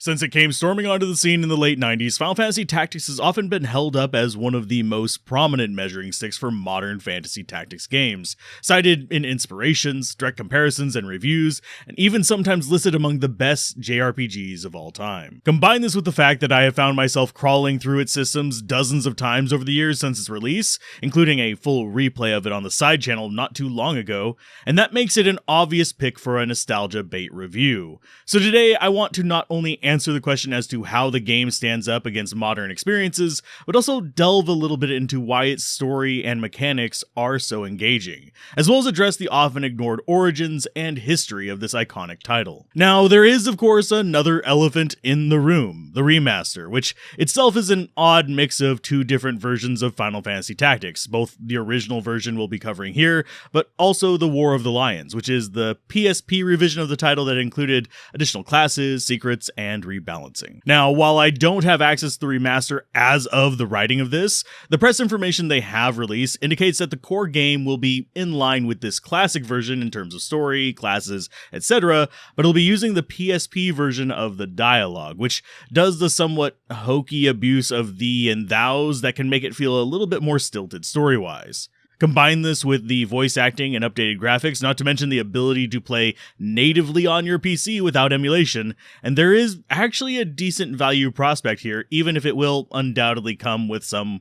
Since it came storming onto the scene in the late 90s, Final Fantasy Tactics has often been held up as one of the most prominent measuring sticks for modern fantasy tactics games, cited in inspirations, direct comparisons, and reviews, and even sometimes listed among the best JRPGs of all time. Combine this with the fact that I have found myself crawling through its systems dozens of times over the years since its release, including a full replay of it on the side channel not too long ago, and that makes it an obvious pick for a nostalgia bait review. So today I want to not only answer the question as to how the game stands up against modern experiences, but also delve a little bit into why its story and mechanics are so engaging, as well as address the often ignored origins and history of this iconic title. Now, there is of course another elephant in the room, the remaster, which itself is an odd mix of two different versions of Final Fantasy Tactics, both the original version we'll be covering here, but also the War of the Lions, which is the PSP revision of the title that included additional classes, secrets, and rebalancing. Now, while I don't have access to the remaster as of the writing of this, the press information they have released indicates that the core game will be in line with this classic version in terms of story, classes, etc., but it'll be using the PSP version of the dialogue, which does the somewhat hokey abuse of thee and thous that can make it feel a little bit more stilted story-wise. Combine this with the voice acting and updated graphics, not to mention the ability to play natively on your PC without emulation, and there is actually a decent value prospect here, even if it will undoubtedly come with some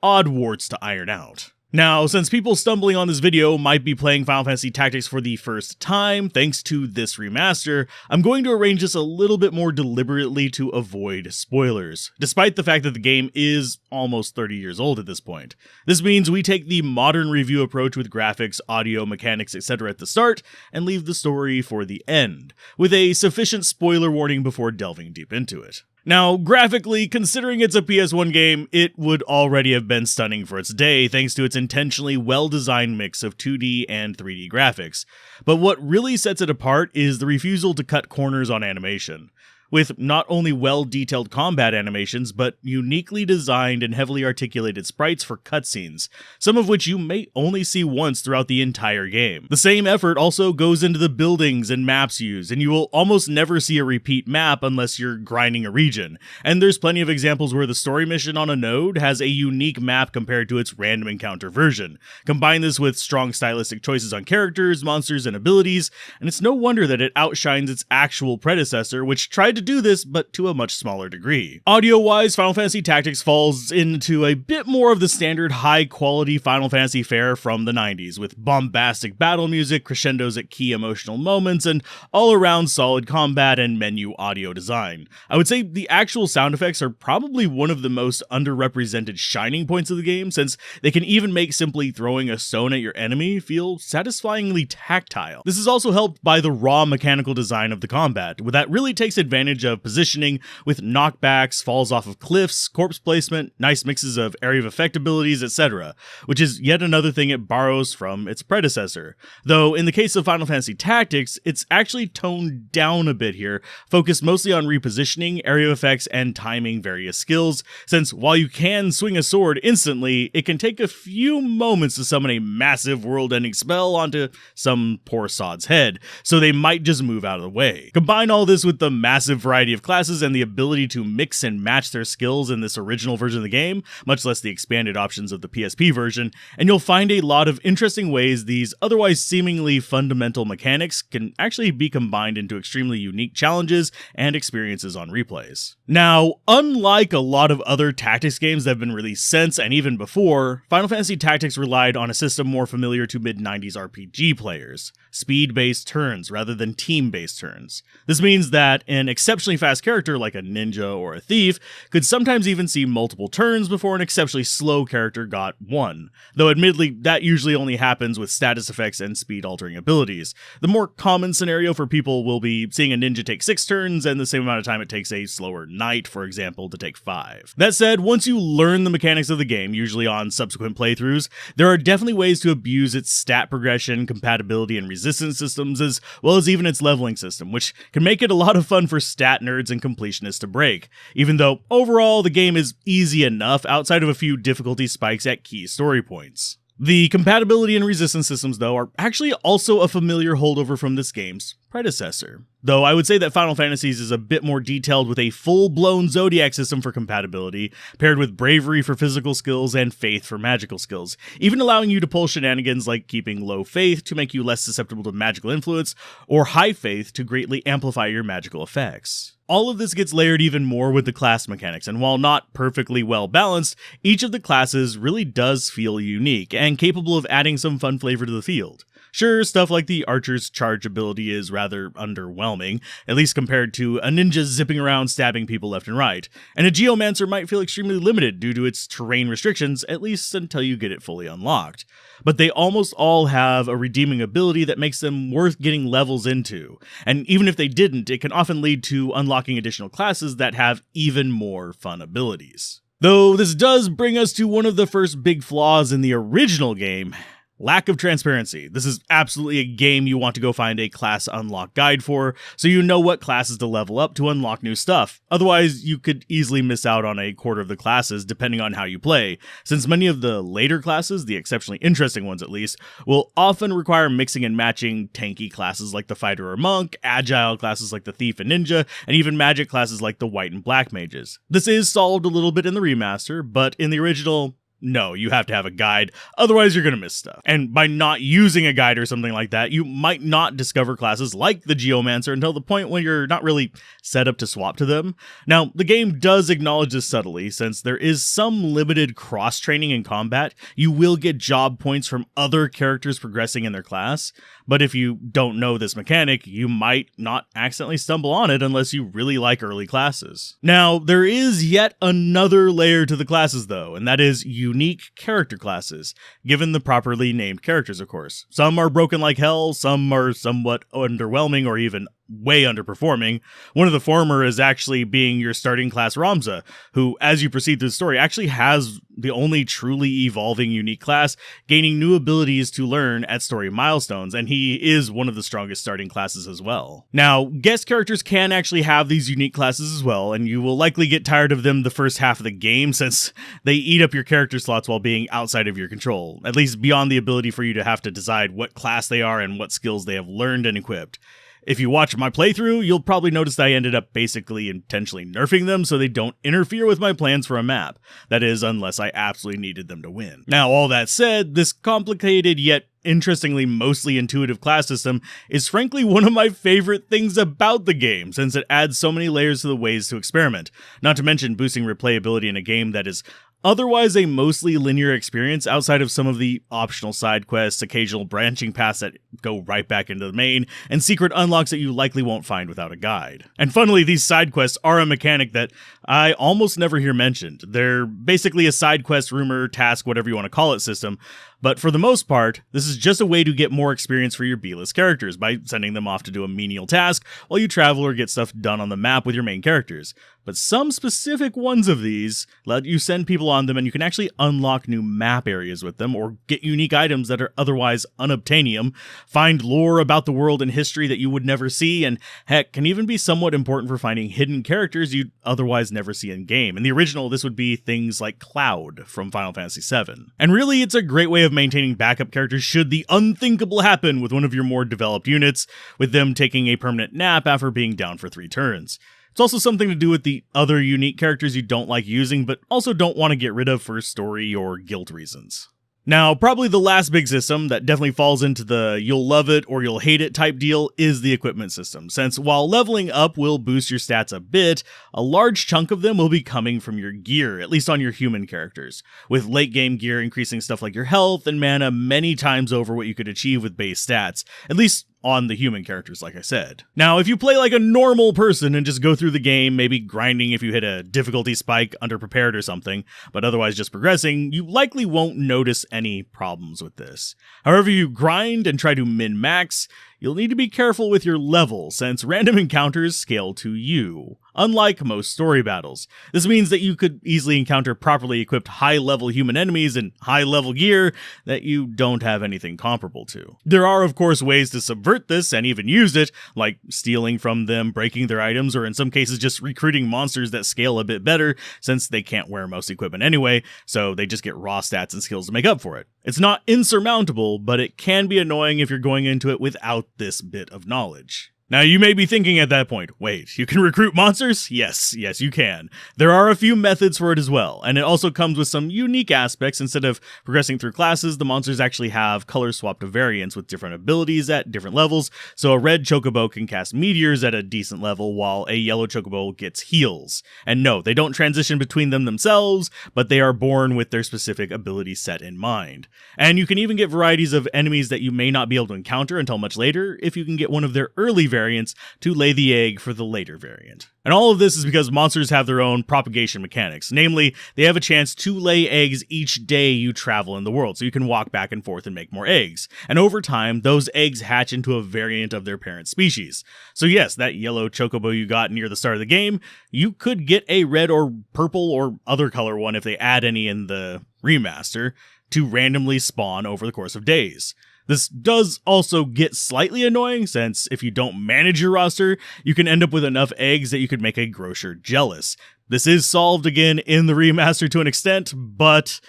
odd warts to iron out. Now, since people stumbling on this video might be playing Final Fantasy Tactics for the first time thanks to this remaster, I'm going to arrange this a little bit more deliberately to avoid spoilers, despite the fact that the game is almost 30 years old at this point. This means we take the modern review approach with graphics, audio, mechanics, etc. at the start, and leave the story for the end, with a sufficient spoiler warning before delving deep into it. Now, graphically, considering it's a PS1 game, it would already have been stunning for its day thanks to its intentionally well-designed mix of 2D and 3D graphics. But what really sets it apart is the refusal to cut corners on animation, with not only well-detailed combat animations, but uniquely designed and heavily articulated sprites for cutscenes, some of which you may only see once throughout the entire game. The same effort also goes into the buildings and maps used, and you will almost never see a repeat map unless you're grinding a region, and there's plenty of examples where the story mission on a node has a unique map compared to its random encounter version. Combine this with strong stylistic choices on characters, monsters, and abilities, and it's no wonder that it outshines its actual predecessor, which tried to do this, but to a much smaller degree. Audio-wise, Final Fantasy Tactics falls into a bit more of the standard high-quality Final Fantasy fare from the 90s, with bombastic battle music, crescendos at key emotional moments, and all-around solid combat and menu audio design. I would say the actual sound effects are probably one of the most underrepresented shining points of the game, since they can even make simply throwing a stone at your enemy feel satisfyingly tactile. This is also helped by the raw mechanical design of the combat, that really takes advantage of positioning with knockbacks, falls off of cliffs, corpse placement, nice mixes of area of effect abilities, etc., which is yet another thing it borrows from its predecessor. Though in the case of Final Fantasy Tactics, it's actually toned down a bit here, focused mostly on repositioning, area of effects, and timing various skills, since while you can swing a sword instantly, it can take a few moments to summon a massive world-ending spell onto some poor sod's head, so they might just move out of the way. Combine all this with the massive variety of classes and the ability to mix and match their skills in this original version of the game, much less the expanded options of the PSP version, and you'll find a lot of interesting ways these otherwise seemingly fundamental mechanics can actually be combined into extremely unique challenges and experiences on replays. Now, unlike a lot of other tactics games that have been released since and even before, Final Fantasy Tactics relied on a system more familiar to mid-90s RPG players: speed-based turns rather than team-based turns. This means that an exceptionally fast character like a ninja or a thief could sometimes even see multiple turns before an exceptionally slow character got one, though admittedly that usually only happens with status effects and speed-altering abilities. The more common scenario for people will be seeing a ninja take 6 turns and the same amount of time it takes a slower knight, for example, to take 5. That said, once you learn the mechanics of the game, usually on subsequent playthroughs, there are definitely ways to abuse its stat progression, compatibility, and resistance systems, as well as even its leveling system, which can make it a lot of fun for stat nerds and completionists to break, even though overall the game is easy enough outside of a few difficulty spikes at key story points. The compatibility and resistance systems, though, are actually also a familiar holdover from this game's predecessor. Though I would say that Final Fantasies is a bit more detailed with a full-blown zodiac system for compatibility, paired with bravery for physical skills and faith for magical skills, even allowing you to pull shenanigans like keeping low faith to make you less susceptible to magical influence, or high faith to greatly amplify your magical effects. All of this gets layered even more with the class mechanics, and while not perfectly well balanced, each of the classes really does feel unique and capable of adding some fun flavor to the field. Sure, stuff like the archer's charge ability is rather underwhelming, at least compared to a ninja zipping around stabbing people left and right, and a geomancer might feel extremely limited due to its terrain restrictions, at least until you get it fully unlocked. But they almost all have a redeeming ability that makes them worth getting levels into, and even if they didn't, it can often lead to unlocking additional classes that have even more fun abilities. Though this does bring us to one of the first big flaws in the original game: lack of transparency. This is absolutely a game you want to go find a class unlock guide for, so you know what classes to level up to unlock new stuff. Otherwise, you could easily miss out on a quarter of the classes depending on how you play, since many of the later classes, the exceptionally interesting ones at least, will often require mixing and matching tanky classes like the fighter or monk, agile classes like the thief and ninja, and even magic classes like the white and black mages. This is solved a little bit in the remaster, but in the original, no, you have to have a guide, otherwise you're gonna miss stuff. And by not using a guide or something like that, you might not discover classes like the Geomancer until the point when you're not really set up to swap to them. Now, the game does acknowledge this subtly, since there is some limited cross-training in combat. You will get job points from other characters progressing in their class, but if you don't know this mechanic, you might not accidentally stumble on it unless you really like early classes. Now, there is yet another layer to the classes though, and that is unique character classes, given the properly named characters, of course. Some are broken like hell, some are somewhat underwhelming or even way underperforming. One of the former is actually being your starting class Ramza, who, as you proceed through the story, actually has the only truly evolving unique class, gaining new abilities to learn at story milestones, and he is one of the strongest starting classes as well. Now, guest characters can actually have these unique classes as well, and you will likely get tired of them the first half of the game, since they eat up your character slots while being outside of your control, at least beyond the ability for you to have to decide what class they are and what skills they have learned and equipped. If you watch my playthrough, you'll probably notice that I ended up basically intentionally nerfing them so they don't interfere with my plans for a map. That is, unless I absolutely needed them to win. Now, all that said, this complicated yet interestingly mostly intuitive class system is frankly one of my favorite things about the game, since it adds so many layers to the ways to experiment, not to mention boosting replayability in a game that is otherwise a mostly linear experience outside of some of the optional side quests, occasional branching paths that go right back into the main, and secret unlocks that you likely won't find without a guide. And funnily, these side quests are a mechanic that I almost never hear mentioned. They're basically a side quest, rumor, task, whatever you want to call it system, but for the most part, this is just a way to get more experience for your B-list characters by sending them off to do a menial task while you travel or get stuff done on the map with your main characters. But some specific ones of these let you send people on them, and you can actually unlock new map areas with them, or get unique items that are otherwise unobtainium, find lore about the world and history that you would never see, and heck, can even be somewhat important for finding hidden characters you'd otherwise never see in game. In the original, this would be things like Cloud from Final Fantasy VII. And really, it's a great way of maintaining backup characters should the unthinkable happen with one of your more developed units, with them taking a permanent nap after being down for 3 turns. It's also something to do with the other unique characters you don't like using, but also don't want to get rid of for story or guilt reasons. Now, probably the last big system that definitely falls into the you'll love it or you'll hate it type deal is the equipment system, since while leveling up will boost your stats a bit, a large chunk of them will be coming from your gear, at least on your human characters, with late game gear increasing stuff like your health and mana many times over what you could achieve with base stats, at least on the human characters, like I said. Now, if you play like a normal person and just go through the game, maybe grinding if you hit a difficulty spike underprepared or something, but otherwise just progressing, you likely won't notice any problems with this. However, you grind and try to min-max, you'll need to be careful with your level, since random encounters scale to you, unlike most story battles. This means that you could easily encounter properly equipped high-level human enemies and high-level gear that you don't have anything comparable to. There are, of course, ways to subvert this and even use it, like stealing from them, breaking their items, or in some cases just recruiting monsters that scale a bit better, since they can't wear most equipment anyway, so they just get raw stats and skills to make up for it. It's not insurmountable, but it can be annoying if you're going into it without this bit of knowledge. Now, you may be thinking at that point, wait, you can recruit monsters? Yes, you can. There are a few methods for it as well, and it also comes with some unique aspects. Instead of progressing through classes, the monsters actually have color-swapped variants with different abilities at different levels, so a red chocobo can cast meteors at a decent level, while a yellow chocobo gets heals. And no, they don't transition between them themselves, but they are born with their specific ability set in mind. And you can even get varieties of enemies that you may not be able to encounter until much later if you can get one of their early variants to lay the egg for the later variant. And all of this is because monsters have their own propagation mechanics. Namely, they have a chance to lay eggs each day you travel in the world, so you can walk back and forth and make more eggs. And over time, those eggs hatch into a variant of their parent species. So yes, that yellow chocobo you got near the start of the game, you could get a red or purple or other color one if they add any in the remaster to randomly spawn over the course of days. This does also get slightly annoying, since if you don't manage your roster, you can end up with enough eggs that you could make a grocer jealous. This is solved again in the remaster to an extent, but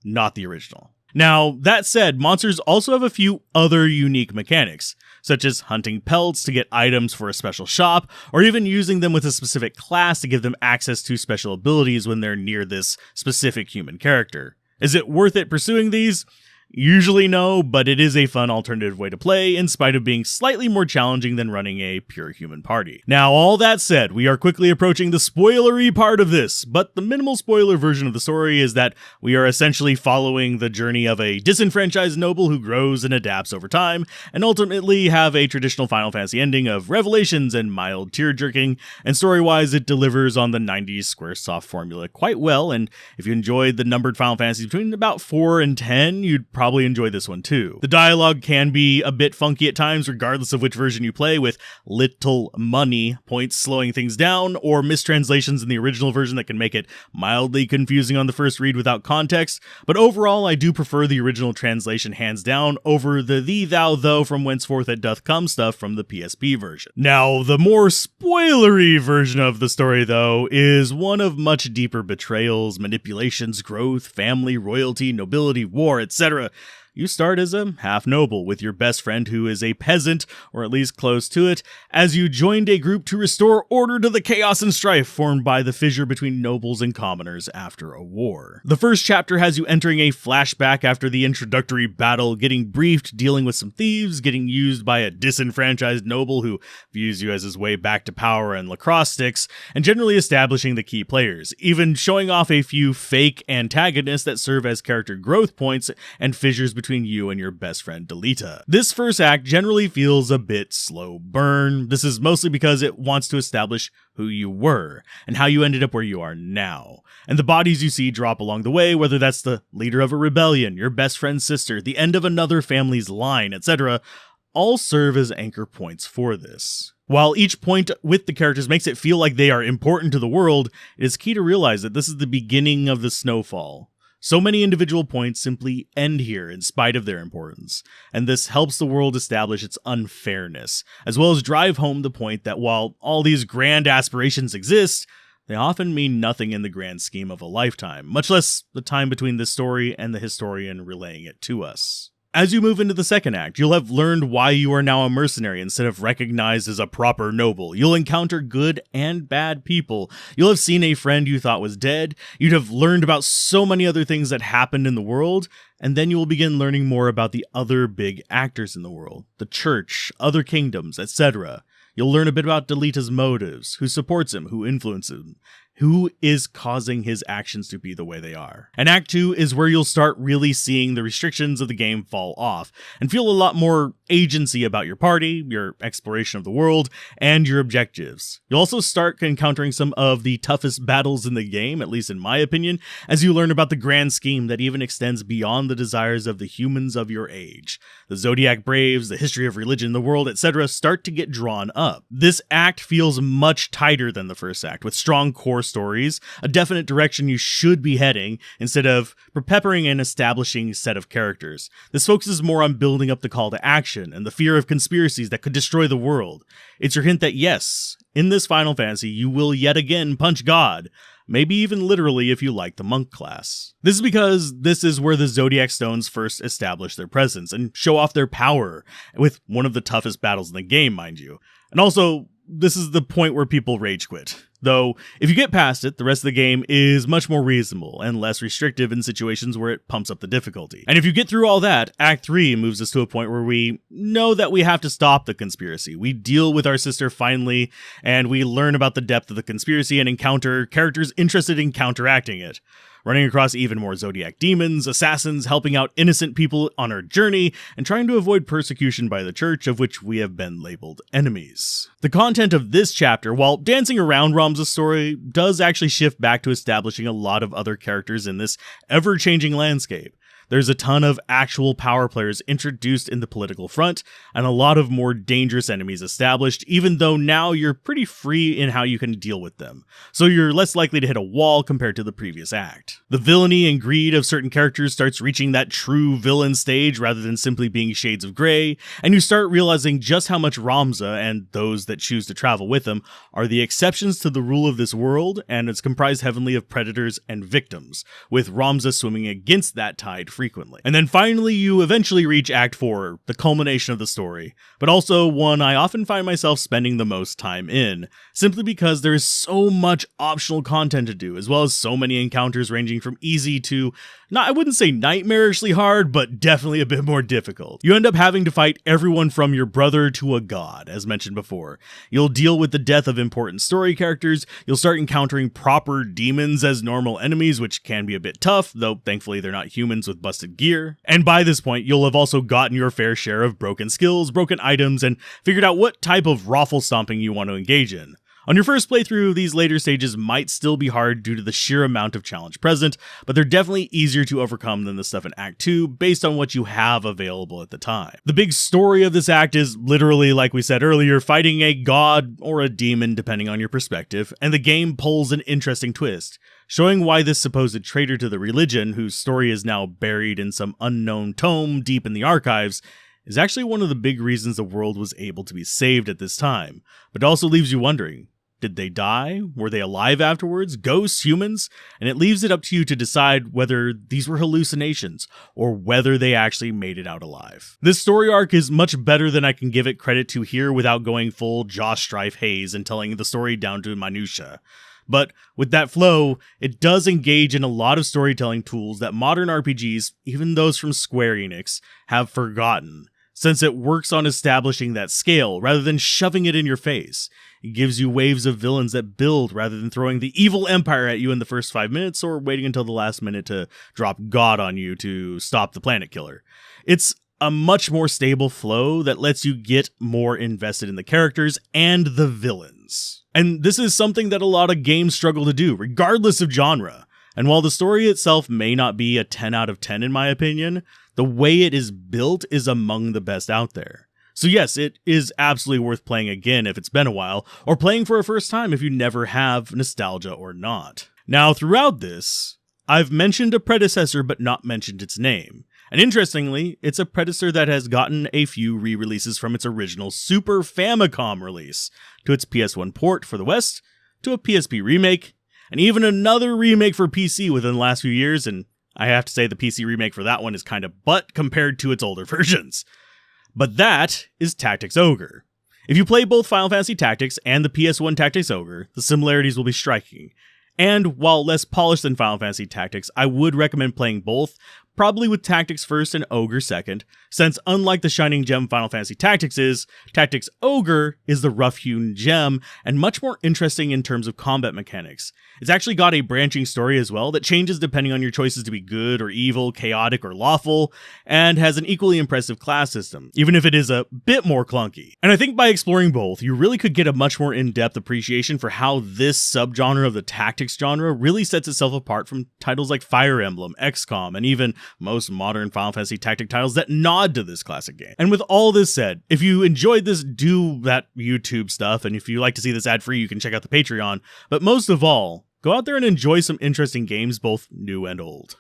not the original. Now, that said, monsters also have a few other unique mechanics, such as hunting pelts to get items for a special shop, or even using them with a specific class to give them access to special abilities when they're near this specific human character. Is it worth it pursuing these? Usually no, but it is a fun alternative way to play, in spite of being slightly more challenging than running a pure human party. Now, all that said, we are quickly approaching the spoilery part of this, but the minimal spoiler version of the story is that we are essentially following the journey of a disenfranchised noble who grows and adapts over time, and ultimately have a traditional Final Fantasy ending of revelations and mild tear-jerking, and story-wise it delivers on the 90s Squaresoft formula quite well, and if you enjoyed the numbered Final Fantasies between about 4 and 10, you'd probably enjoy this one too. The dialogue can be a bit funky at times, regardless of which version you play, with little money points slowing things down, or mistranslations in the original version that can make it mildly confusing on the first read without context, but overall I do prefer the original translation hands down over the thee thou though from whenceforth it doth come stuff from the PSP version. Now, the more spoilery version of the story though is one of much deeper betrayals, manipulations, growth, family, royalty, nobility, war, etc. You start as a half-noble with your best friend who is a peasant, or at least close to it, as you joined a group to restore order to the chaos and strife formed by the fissure between nobles and commoners after a war. The first chapter has you entering a flashback after the introductory battle, getting briefed, dealing with some thieves, getting used by a disenfranchised noble who views you as his way back to power and lacrosse sticks, and generally establishing the key players, even showing off a few fake antagonists that serve as character growth points and fissures between you and your best friend Delita. This first act generally feels a bit slow burn. This is mostly because it wants to establish who you were and how you ended up where you are now. And the bodies you see drop along the way, whether that's the leader of a rebellion, your best friend's sister, the end of another family's line, etc., all serve as anchor points for this. While each point with the characters makes it feel like they are important to the world, it is key to realize that this is the beginning of the snowfall. So many individual points simply end here in spite of their importance, and this helps the world establish its unfairness, as well as drive home the point that while all these grand aspirations exist, they often mean nothing in the grand scheme of a lifetime, much less the time between this story and the historian relaying it to us. As you move into the second act, you'll have learned why you are now a mercenary instead of recognized as a proper noble. You'll encounter good and bad people. You'll have seen a friend you thought was dead. You'd have learned about so many other things that happened in the world, and then you will begin learning more about the other big actors in the world, the church, other kingdoms, etc. You'll learn a bit about Delita's motives, who supports him, who influences him, who is causing his actions to be the way they are. And Act 2 is where you'll start really seeing the restrictions of the game fall off, and feel a lot more agency about your party, your exploration of the world, and your objectives. You'll also start encountering some of the toughest battles in the game, at least in my opinion, as you learn about the grand scheme that even extends beyond the desires of the humans of your age. The Zodiac Braves, the history of religion in the world, etc. start to get drawn up. This act feels much tighter than the first act, with strong core stories, a definite direction you should be heading, instead of peppering and establishing a set of characters. This focuses more on building up the call to action and the fear of conspiracies that could destroy the world. It's your hint that yes, in this Final Fantasy, you will yet again punch God, maybe even literally if you like the monk class. This is because this is where the Zodiac Stones first establish their presence and show off their power, with one of the toughest battles in the game, mind you. And also, this is the point where people rage quit. Though, if you get past it, the rest of the game is much more reasonable and less restrictive in situations where it pumps up the difficulty. And if you get through all that, Act 3 moves us to a point where we know that we have to stop the conspiracy. We deal with our sister finally, and we learn about the depth of the conspiracy and encounter characters interested in counteracting it. Running across even more Zodiac demons, assassins, helping out innocent people on our journey, and trying to avoid persecution by the church, of which we have been labeled enemies. The content of this chapter, while dancing around Ramza's story, does actually shift back to establishing a lot of other characters in this ever-changing landscape. There's a ton of actual power players introduced in the political front, and a lot of more dangerous enemies established, even though now you're pretty free in how you can deal with them, so you're less likely to hit a wall compared to the previous act. The villainy and greed of certain characters starts reaching that true villain stage rather than simply being shades of grey, and you start realizing just how much Ramza, and those that choose to travel with him, are the exceptions to the rule of this world, and it's comprised heavily of predators and victims, with Ramza swimming against that tide frequently. And then finally, you eventually reach Act 4, the culmination of the story, but also one I often find myself spending the most time in, simply because there is so much optional content to do, as well as so many encounters ranging from easy to, I wouldn't say nightmarishly hard, but definitely a bit more difficult. You end up having to fight everyone from your brother to a god, as mentioned before. You'll deal with the death of important story characters, you'll start encountering proper demons as normal enemies, which can be a bit tough, though thankfully they're not humans with busted gear. And by this point, you'll have also gotten your fair share of broken skills, broken items, and figured out what type of raffle stomping you want to engage in. On your first playthrough, these later stages might still be hard due to the sheer amount of challenge present, but they're definitely easier to overcome than the stuff in Act 2 based on what you have available at the time. The big story of this act is literally, like we said earlier, fighting a god or a demon depending on your perspective, and the game pulls an interesting twist, showing why this supposed traitor to the religion, whose story is now buried in some unknown tome deep in the archives, is actually one of the big reasons the world was able to be saved at this time, but also leaves you wondering, did they die? Were they alive afterwards? Ghosts? Humans? And it leaves it up to you to decide whether these were hallucinations, or whether they actually made it out alive. This story arc is much better than I can give it credit to here without going full Josh Strife haze and telling the story down to minutia. But with that flow, it does engage in a lot of storytelling tools that modern RPGs, even those from Square Enix, have forgotten, since it works on establishing that scale rather than shoving it in your face. It gives you waves of villains that build rather than throwing the evil empire at you in the first 5 minutes or waiting until the last minute to drop God on you to stop the planet killer. It's a much more stable flow that lets you get more invested in the characters and the villains. And this is something that a lot of games struggle to do, regardless of genre. And while the story itself may not be a 10 out of 10 in my opinion, the way it is built is among the best out there. So yes, it is absolutely worth playing again if it's been a while, or playing for a first time if you never have nostalgia or not. Now, throughout this, I've mentioned a predecessor but not mentioned its name. And interestingly, it's a predecessor that has gotten a few re-releases from its original Super Famicom release, to its PS1 port for the West, to a PSP remake, and even another remake for PC within the last few years, and I have to say the PC remake for that one is kind of butt compared to its older versions. But that is Tactics Ogre. If you play both Final Fantasy Tactics and the PS1 Tactics Ogre, the similarities will be striking. And while less polished than Final Fantasy Tactics, I would recommend playing both, probably with Tactics first and Ogre second, since unlike the shining gem Final Fantasy Tactics is, Tactics Ogre is the rough-hewn gem and much more interesting in terms of combat mechanics. It's actually got a branching story as well that changes depending on your choices to be good or evil, chaotic or lawful, and has an equally impressive class system, even if it is a bit more clunky. And I think by exploring both, you really could get a much more in-depth appreciation for how this subgenre of the tactics genre really sets itself apart from titles like Fire Emblem, XCOM, and even most modern Final Fantasy Tactic titles that nod to this classic game. And with all this said, if you enjoyed this, do that YouTube stuff, and if you like to see this ad-free, you can check out the Patreon, but most of all, go out there and enjoy some interesting games, both new and old.